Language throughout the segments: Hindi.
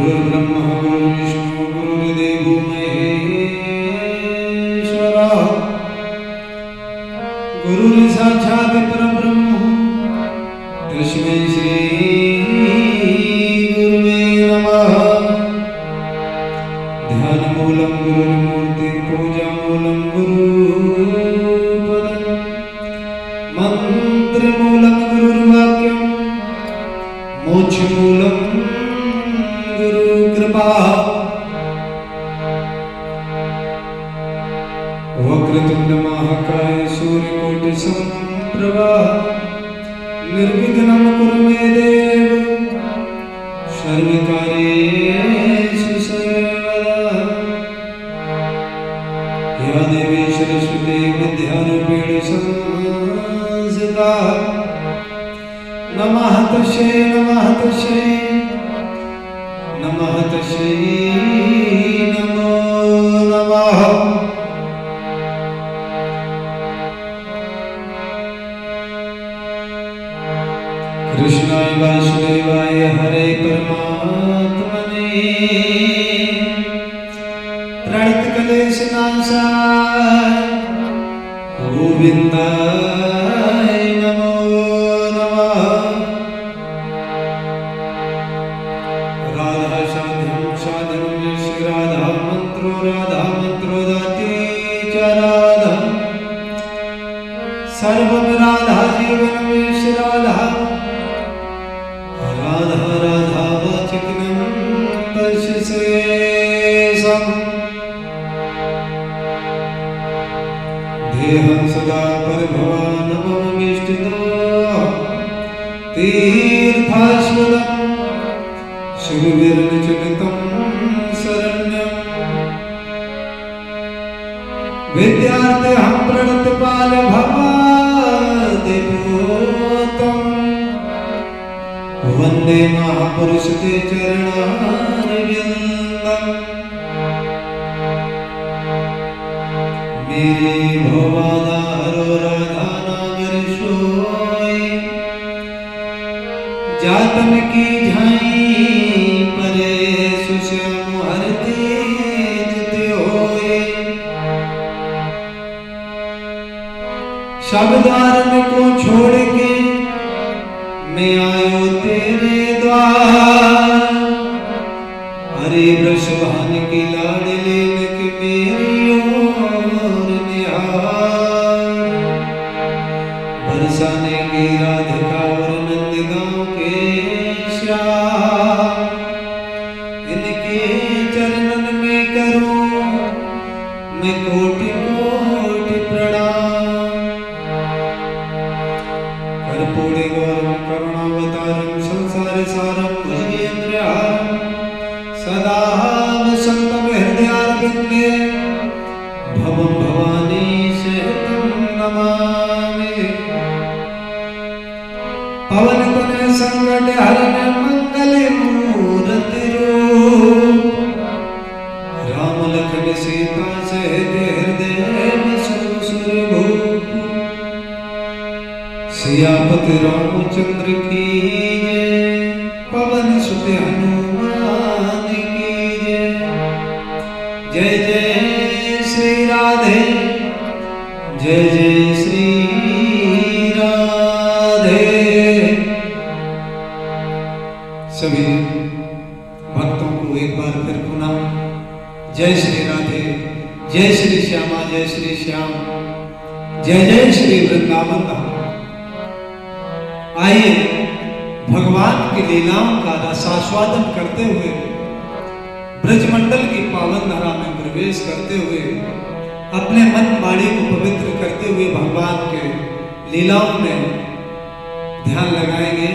गुरुर्ब्रह्मा गुरुर्विष्णु गुरुर्देवो महेश्वरः गुरुर्साक्षात् परब्रह्म तस्मै श्री गुरुवे नमः। ध्यानमूलं गुरुर्मूर्ति पूजामूलं गुरुपदं मंत्रमूलं गुरुर्वाक्यं मोक्षमूलं गुरुकृपा। वक्रतुंड महाकाय सूर्यकोटि समप्रभा निर्विघ्नं कुरु मे देव सर्वकार्येषु सर्वदा। या देवी सरस्वती विद्यारूपेण संस्थिता नमः तस्यै नमः तस्यै नमः तस्यै नमो नमः। कृष्णाय वासुदेवाय हरे परमात्मने प्रणतक्लेशनाशाय गोविन्दाय नमो नमः। राधा साध्यं साधनं श्री राधा मंत्रो दाति च राधा सर्वं राधा जीवनं श्री राधा राधा राधा वाचिकनं तस्यैषं देहं सदा परिभवानममीष्टितो तीर्थास्पदं शिवविरचितं शरण्यं विद्यार्थ्यहं प्रणतपाल भवादिभूतम् वंदे महापुरुष ते चरणारविंदम। मेरे भवदारो राधा नागर सोय जातन की झाई परे सुश्याम हरते जिते होए। शब्दारन को छोड़ के मैं आयो तेरे द्वार। हरे वृषभान की लाडली की मेरी ओर निहार। बरसाने की राधिका और नंदगांव के श्याम इनके चरणन में करूं मैं कोटि कोटि प्रणाम। कर्पूरे गौरम करुणावतारम संसार सारम भुजगेन्द्रहारम सदा वसन्तं हृदयारविन्दे भवं भवानी सहितं नमामि। पवन तनय संकट हरण मंगल मूर्ति रूप राम लखन सीता सहित हृदय बसु सुरभूप। सियापति रामचंद्र की जय पवन सुत हनुमान की जय। जय जय श्री राधे जय जय श्री राधे। सभी भक्तों को एक बार फिर पुनः जय श्री राधे जय श्री श्यामा जय श्री श्याम जय जय श्री वृंदावन धाम। आइए भगवान की लीलाओं का रसास्वादन करते हुए ब्रजमंडल की पावन धरा में प्रवेश करते हुए अपने मन वाणी को पवित्र करते हुए भगवान के लीलाओं में ध्यान लगाएंगे।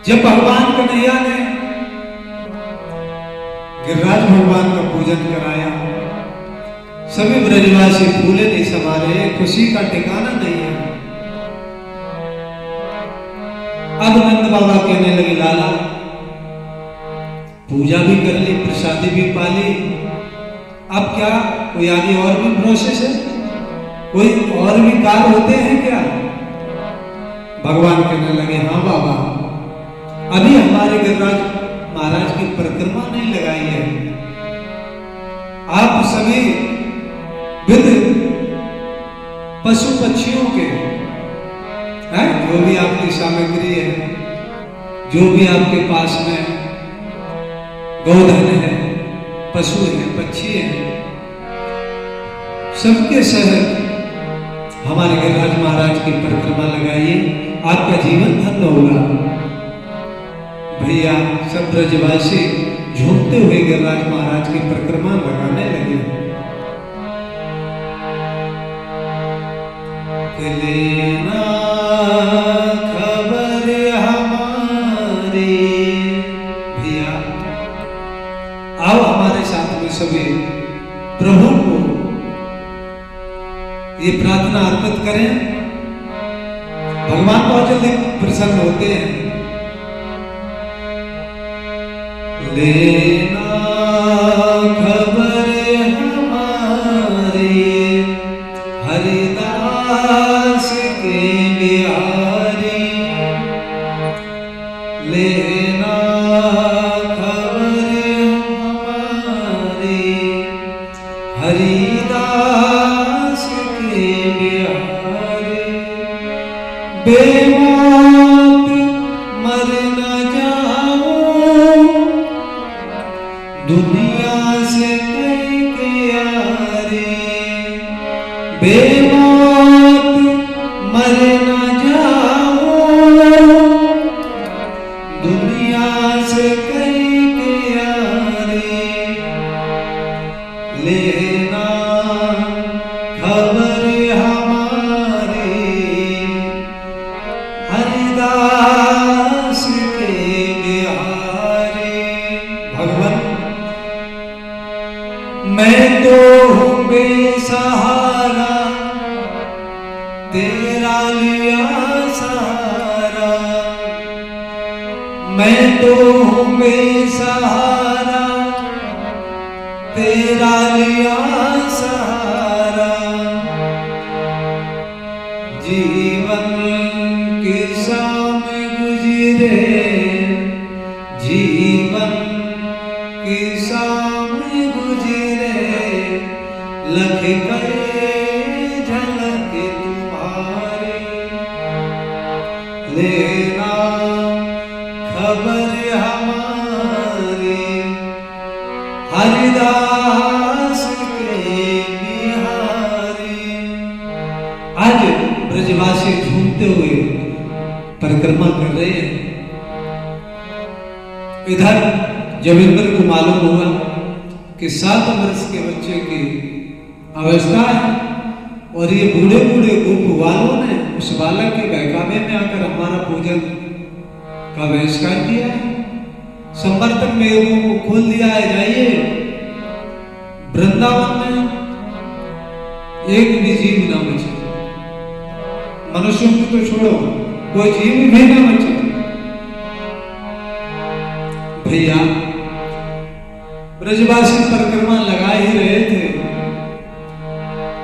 जब भगवान कन्हैया ने गिरिराज भगवान का पूजन कराया सभी ब्रजवासी फूले नहीं समारे, खुशी का ठिकाना नहीं है। अब नंद बाबा कहने लगे लाला पूजा भी कर ली प्रसादी भी पा ली, अब क्या कोई आगे और भी प्रोसेस है, कोई और भी कार्य होते हैं क्या? भगवान कहने लगे हाँ बाबा, अभी हम हमारे गिरिराज महाराज की परिक्रमा नहीं लगाई है। आप सभी विद पशु पक्षियों के है, जो भी आपकी सामग्री है, जो भी आपके पास में गोधन है, पशु है, पक्षी है, सबके सहित हमारे गिरिराज महाराज की परिक्रमा लगाइए, आपका जीवन धन्य होगा। भैया सब ब्रजवासी झूमते हुए गिरिराज महाराज की परिक्रमा लगाने लगे। लेना खबर हमारी, भैया आओ हमारे साथ में सभी प्रभु को ये प्रार्थना अर्पित करें। भगवान बहुत जल्दी प्रसन्न होते हैं। लेना खबर हमारी हरिदास के बिहारी, लेना खबर हमारी हरिदास के बिहारी, बेमौत मर न जाऊं दुनिया से कई के यारे, बेमौत मर न जाऊं दुनिया से कई के यारे, लेना खबर हमारी हरिदास के बिहारी। भगवान मैं तो हूँ बेसहारा, तेरा लिया सहारा, मैं तो हूँ बेसहारा, तेरा लिया सहारा, जीवन की शाम गुजरे, जीवन की शाम गुजरे, लख करे झलक तुम्हारे, लेना खबर हमारी हरिदास के बिहारी। आज ब्रजवासी झूमते हुए परिक्रमा कर रहे हैं। इधर जब इंद्र को मालूम हुआ कि 7 वर्ष के बच्चे की अवस्था है और ये बूढ़े बूढ़े गोप वालों ने उस बालक के बहकावे में आकर हमारा पूजन का बहिष्कार किया है, संवर्तन में को खोल दिया है, जाइए वृंदावन में एक भी जीव ना बचे, मनुष्यों को तो छोड़ो, कोई जीव भी ना बचे। भैया ब्रजवासी परिक्रमा लगा ही रहे थे,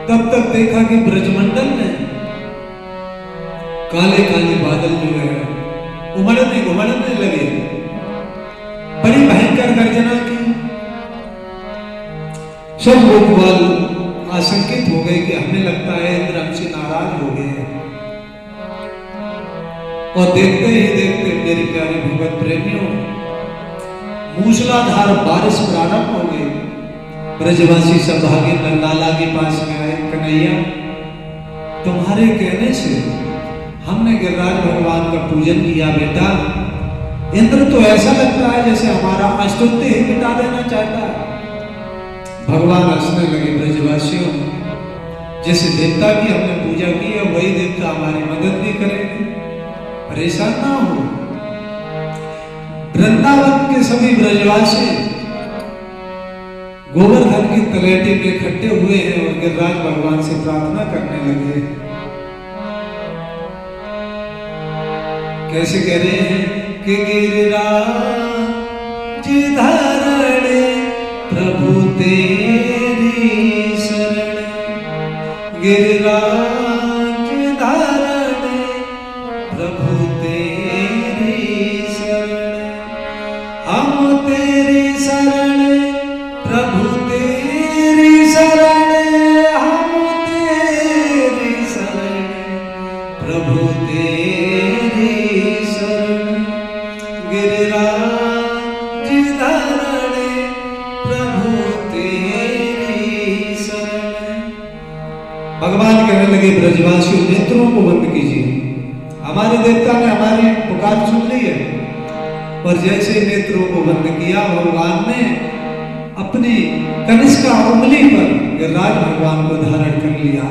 तब तक देखा कि ब्रजमंडल में काले काले बादल जो है उमड़ने घुमड़ने लगे, बड़ी भयंकर गर्जना की। सब गोपवाल आशंकित हो गए कि हमें लगता है इंद्र हमसे नाराज हो गए हैं। और देखते ही देखते मेरे प्यारे भगवत प्रेमियों, मूसलाधार बारिश प्रारंभ हो गई। ब्रजवासी सब भागे नंदाला के पास में आए, कन्हैया तुम्हारे कहने से हमने गिरिराज भगवान का पूजन किया बेटा, इंद्र तो ऐसा लगता है जैसे हमारा अस्तित्व ही मिटा देना चाहता है। भगवान हंसने लगे, ब्रजवासियों जिस देवता की हमने पूजा की है वही देवता हमारी मदद भी करेंगे, परेशान ना हो। वृंदावन के सभी ब्रजवासी गोवर्धन की तलहटी में इकट्ठे हुए हैं और गिरिराज भगवान से प्रार्थना करने लगे। कैसे कह रहे हैं कि गिरिराज धरणे प्रभु तेरी शरण, गिरिराज धरणे प्रभु तेरी शरण, गिरिराज धरणे प्रभु तेरी शरण। भगवान कहने लगे ब्रजवासियों नेत्रों को बंद कीजिए। हमारे देवता ने हमारी पुकार सुन ली है। और जैसे नेत्रों को बंद किया भगवान ने अपनी कनिष्का उंगली पर गिरिराज भगवान को धारण कर लिया।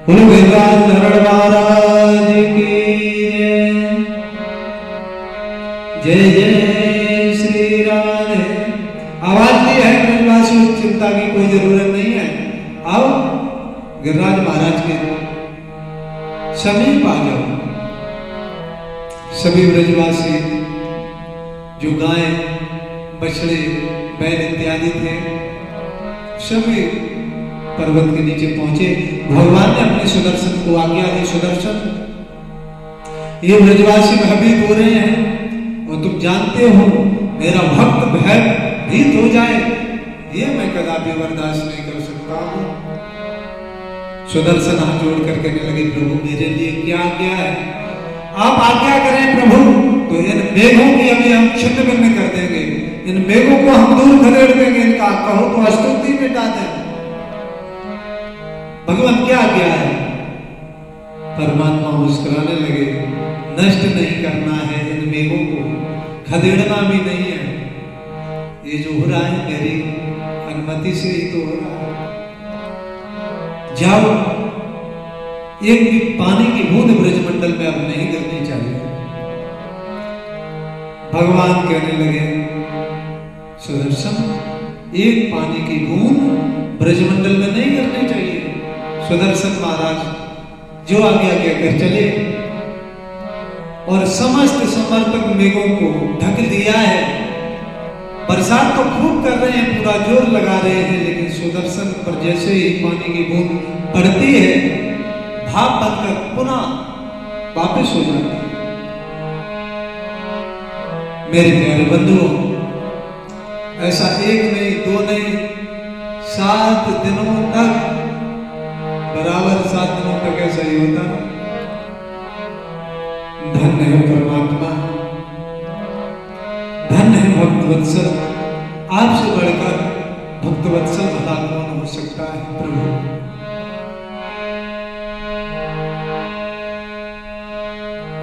बोलो गिरिराज धरण महाराज की जय जय श्री राधे। आवाज दी है ब्रजवासियों, चिंता की कोई जरूरत नहीं है। आओ गिरिराज महाराज के समीप आ जाओ। सभी ब्रजवासी जो गाय बछड़े बैल इत्यादि थे सभी पर्वत के नीचे पहुंचे। भगवान ने अपने सुदर्शन को आज्ञा दी, सुदर्शन ये ब्रजवासी भयभीत हो रहे हैं और तुम जानते हो मेरा भक्त भयभीत हो जाए ये मैं कदापि बर्दाश्त नहीं कर सकता हूं। सुदर्शन हाथ जोड़ कर कहने लगे प्रभु मेरे लिए क्या आज्ञा है, आप आज्ञा करें प्रभु। तो इन मेघों की अभी हम छिन्न भिन्न कर देंगे, इन मेघों को हम दूर खदेड़ देंगे, इनका कहो तो स्तुति मिटा दें। भगवान क्या आज्ञा है? परमात्मा मुस्कुराने लगे, नष्ट नहीं करना है इन मेघों को, खदेड़ना भी नहीं है। ये जो हो रहा है मेरी अनुमति से ही तो हो रहा है। जाओ, एक भी पानी की बूंद ब्रजमंडल में अब नहीं गिरनी चाहिए। भगवान कहने लगे सुदर्शन एक पानी की बूंद ब्रजमंडल में नहीं गिरनी चाहिए। सुदर्शन महाराज जो आज्ञा कहकर चले और समस्त समर्पक मेघों को ढक दिया है। बरसात तो खूब कर रहे हैं, पूरा जोर लगा रहे हैं, लेकिन सुदर्शन पर जैसे ही पानी की बूंद पड़ती है भाप बनकर पुनः वापस हो जाती है। मेरे प्यारे बंधुओं, ऐसा एक नहीं दो नहीं 7 दिनों तक, बराबर 7 दिनों तक ऐसा ही होता। धन्य है परमात्मा, धन्य है भक्तवत्सल। आपसे बढ़कर भक्तवत्सल भला कौन हो सकता है प्रभु।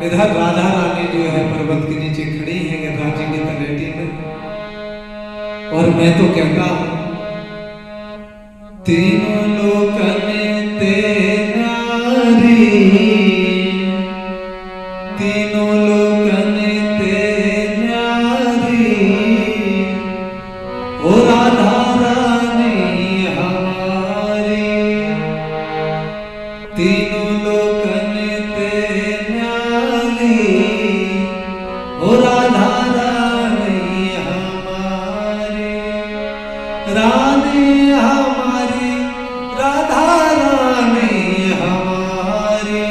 इधर राधा रानी जो है पर्वत के नीचे खड़ी है गिरिराज जी की तलहटी में। और मैं तो कहता हूं तीनों लोकन ते नारी, तीनों लोकन ते नारी, ओ राधा रानी हमारी। तीनों लोकन रानी हमारी, राधा रानी हमारी,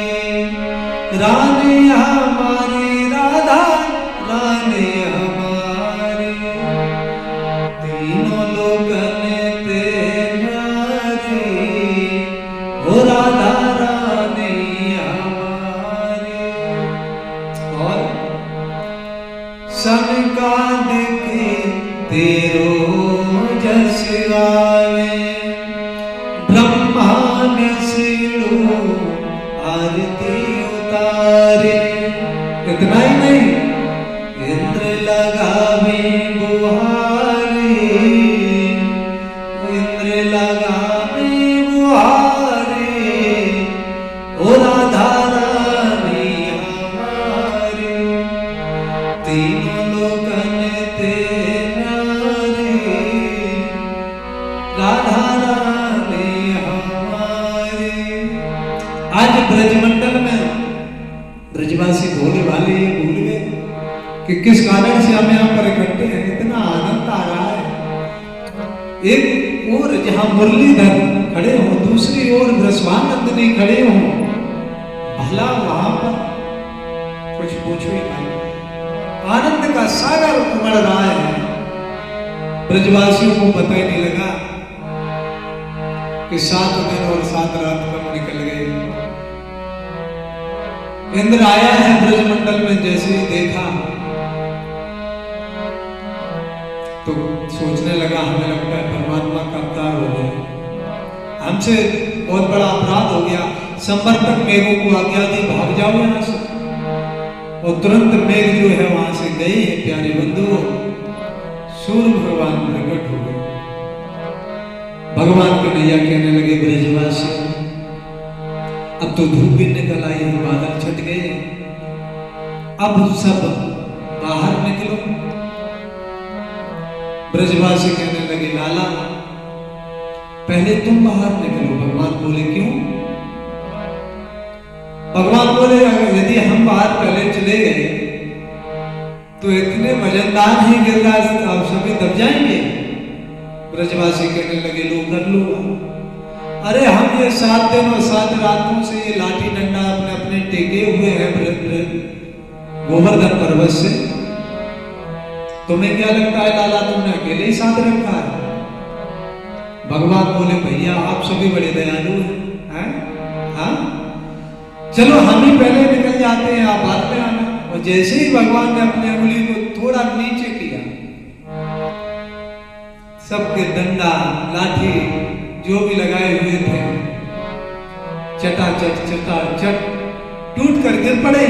रानी हमारी, राधा रानी हमारी। तीनों लोगन ते नारी, ओ राधा रानी हमारी। और सनका देखी तेरो जस गावे, ब्रह्मा ने सीढ़ो आरती उतारे। इतना ही नहीं, इंद्र लगावे गुहारी, इंद्र लगावे गुहारी, ओ राधा रानी हमारी। तीनों लोकन ते राधा रानी हमारी। आज ब्रजमंडल में ब्रजवासी भोले भाले ये भूल गए कि किस कारण से हम यहाँ पर इकट्ठे हैं। इतना आनंद आ रहा है। एक ओर जहां मुरलीधर खड़े हो, दूसरी ओर ब्रजवानंदनी खड़े हो, भला वहां पर कुछ पूछो ही नहीं, आनंद का सागर उमड़ रहा है। ब्रजवासियों को पता ही नहीं लगा कि 7 दिन और 7 रात कब निकल गए। इंद्र आया है ब्रजमंडल में, जैसे ही देखा तो सोचने लगा, हमें लगता है परमात्मा का अवतार हो गया, हमसे बहुत बड़ा अपराध हो गया, संवर्तक मेघों को आज्ञा दी भाग जाओ यहाँ से। और तुरंत मेघ जो है वहां से गए हैं प्यारे बंधुओं, सूर्य भगवान प्रकट हो गए। भगवान कन्हैया कहने लगे ब्रजवासी, अब तो धूप भी निकल आई, बादल छट गए, अब सब बाहर निकलो। ब्रजवासी कहने लगे लाला पहले तुम बाहर निकलो। भगवान बोले क्यों? भगवान बोले यदि हम बाहर पहले चले गए तो इतने वजनदार ही गिरराज आप सभी दब जाएंगे। ब्रजवासी कहने लगे लो कर लो, अरे हम ये 7 दिन और 7 रातों से ये लाठी डंडा अपने अपने टेके हुए हैं गोवर्धन पर्वत से, तुम्हें क्या लगता है लाला तुमने अकेले ही साथ रखा है? भगवान बोले भैया आप सभी बड़े दयालु हैं, हाँ चलो हम ही पहले निकल जाते हैं, आप बाद में आना। और जैसे ही भगवान ने अपनी अंगुली को थोड़ा नीचे किया, सबके डंडा लाठी जो भी लगाए हुए थे चटाचट टूट कर गिर पड़े,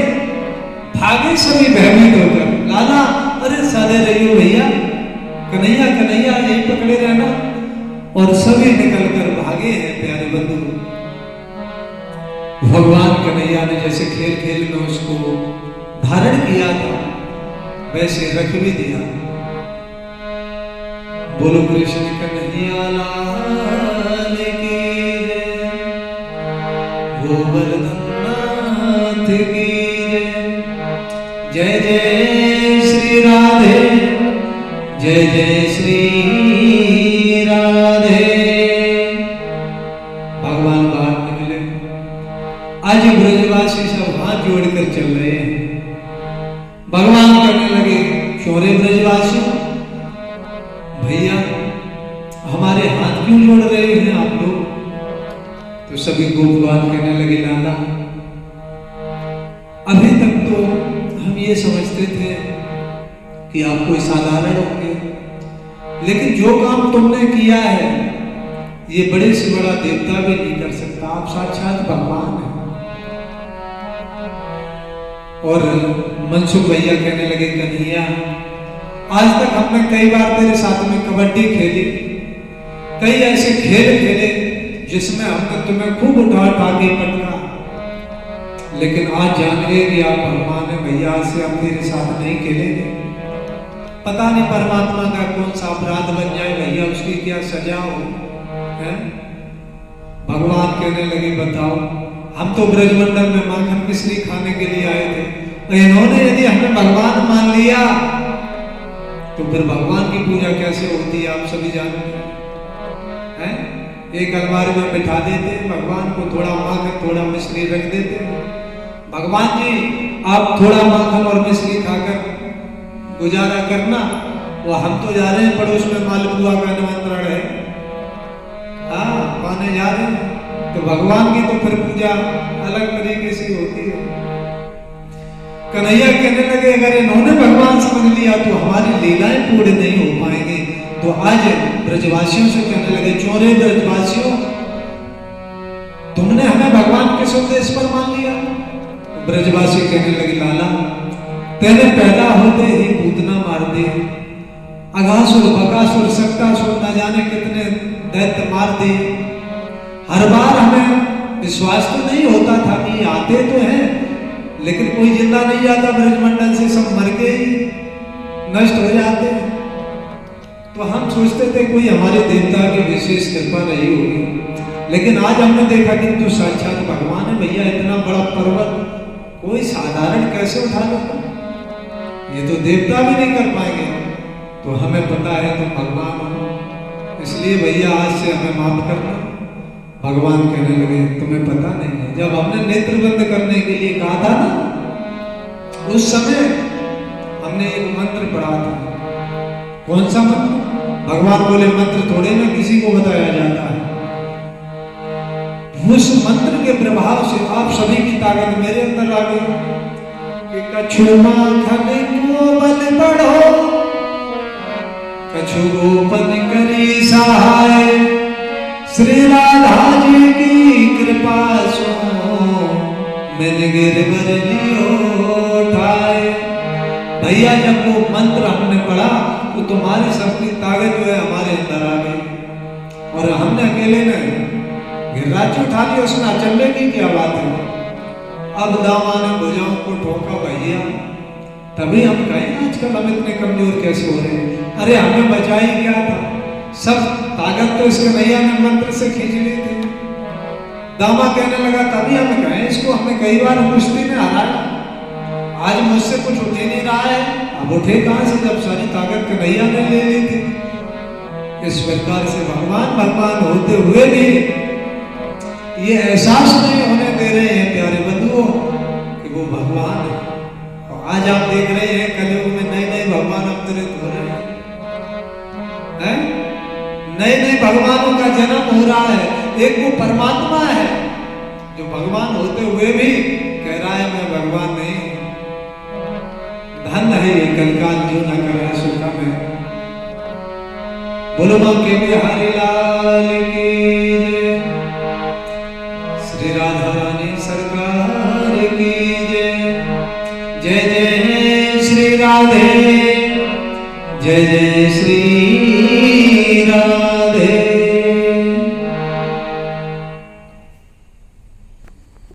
भागे सभी भयभीत होकर। लाला अरे साधे रहियो भैया, कन्हैया कन्हैया यही पकड़े रहना। और सभी निकलकर भागे हैं प्यारे बंधु। भगवान कन्हैया ने जैसे खेल खेल में उसको धारण किया था वैसे रख भी दिया। बोलो कृष्ण कन्हैया लाल की गोवर्धन नाथ की जय जय श्री राधे जय जय श्री राधे। भगवान बाहर निकले, आज ब्रजवासी सब हाथ जोड़कर चल रहे हैं। भगवान कहने लगे चोरे ब्रजवासी भैया हमारे हाथ क्यों जोड़ रहे हैं आप लोग? तो सभी गोपवान कहने लगे लाला अभी तक तो हम ये समझते थे कि आप कोई साधारण होंगे, लेकिन जो काम तुमने किया है ये बड़े से बड़ा देवता भी नहीं कर सकता, आप साक्षात भगवान हैं। और मनसुख भैया कहने लगे कन्हैया आज तक हमने कई बार तेरे साथ में कबड्डी खेली, कई ऐसे खेल खेले जिसमें हमने तुम्हें खूब उठा के पटका, लेकिन आज जान गए कि आप भगवान है भैया, से हम तेरे साथ नहीं खेलेंगे। पता नहीं परमात्मा का कौन सा अपराध बन जाए भैया, उसकी क्या सजा हो है? भगवान कहने लगे बताओ हम तो ब्रजमंडल में माखन मिश्री खाने के लिए आए थे, और इन्होंने यदि हमें भगवान मान लिया तो फिर भगवान की पूजा कैसे होती है आप सभी जानते हैं। एक अलमारी में बिठा देते भगवान को, थोड़ा माखन थोड़ा मिश्री रख देते, भगवान जी आप थोड़ा माखन और मिश्री खाकर गुजारा करना, वो हम तो जा रहे हैं पड़ोस में मालपुआ का निमंत्रण है, हाँ पाने जा रहे हैं। तो भगवान की तो फिर पूजा अलग तरीके से होती है। कन्हैया कहने लगे अगर इन्होंने भगवान समझ लिया तो हमारी लीलाएं पूर्ण नहीं हो पाएंगे। तो आज ब्रजवासियों से कहने लगे चोरे ब्रजवासियों तुमने हमें भगवान के संदेश पर मान लिया। ब्रजवासी कहने लगे लाला तेरे पैदा होते ही पूतना मार दे, अघासुर बकासुर सक्तासुर न जाने कितने दैत्य मार दे। हर बार हमें विश्वास तो नहीं होता था कि आते तो हैं लेकिन कोई जिंदा नहीं जाता ब्रजमंडल से, सब मर के ही नष्ट हो जाते हैं। तो हम सोचते थे कोई हमारे देवता की विशेष कृपा रही होगी, लेकिन आज हमने देखा कि तो साक्षात भगवान है भैया। इतना बड़ा पर्वत कोई साधारण कैसे उठा लेता, ये तो देवता भी नहीं कर पाएंगे। तो हमें पता है तुम भगवान हो, इसलिए भैया आज से हमें माफ करना। भगवान कहने लगे तुम्हें पता नहीं है, जब हमने नेत्र बंद करने के लिए कहा था ना, उस समय हमने एक मंत्र पढ़ा था। कौन सा मंत्र? भगवान बोले मंत्र थोड़े ना किसी को बताया जाता है। उस मंत्र के प्रभाव से आप सभी की ताकत मेरे अंदर आ गई कि कछु माखन को बल बढ़ो, गोपन करी सहाय, श्री राधा जी की कृपा सो मैंने गिरवर लियो उठाए। भैया जब वो मंत्र हमने पढ़ा तो तुम्हारी सबकी ताकत जो है हमारे अंदर आ गई, और हमने अकेले ने गिरिराज उठा लिया, उसमें अचंभे की क्या बात है। अब दामा ने भुजाओं को ठोका भैया, तभी हम कहें आजकल हम इतने कमजोर कैसे हो रहे हैं। अरे हमें बचाई क्या था, सब ताकत तो इसके नैया ने मंत्र से खींच ली थी। दामा कहने लगा, तभी हम कहें इसको हमने कई बार कुश्ती में हराया, आज मुझसे कुछ उठ ही नहीं रहा है। अब उठे कहां से जब सारी ताकत के नैया ने ले ली थी। इस प्रकार से भगवान भगवान होते हुए भी ये एहसास नहीं होने दे रहे हैं प्यारे बंधुओं कि वो भगवान है। और आज आप देख रहे हैं कलयुग में नए नए भगवान अवतरित हो रहे हैं, नए नए भगवानों का जन्म हो रहा है। एक वो परमात्मा है जो भगवान होते हुए भी कह रहा है मैं भगवान नहीं। धन है ये कलकाल जो न करे सुख में। बोलो मां के बिहारी लाल की जय, श्री राधा रानी सरकार की जय। जय जय श्री राधे, जय जय श्री राम।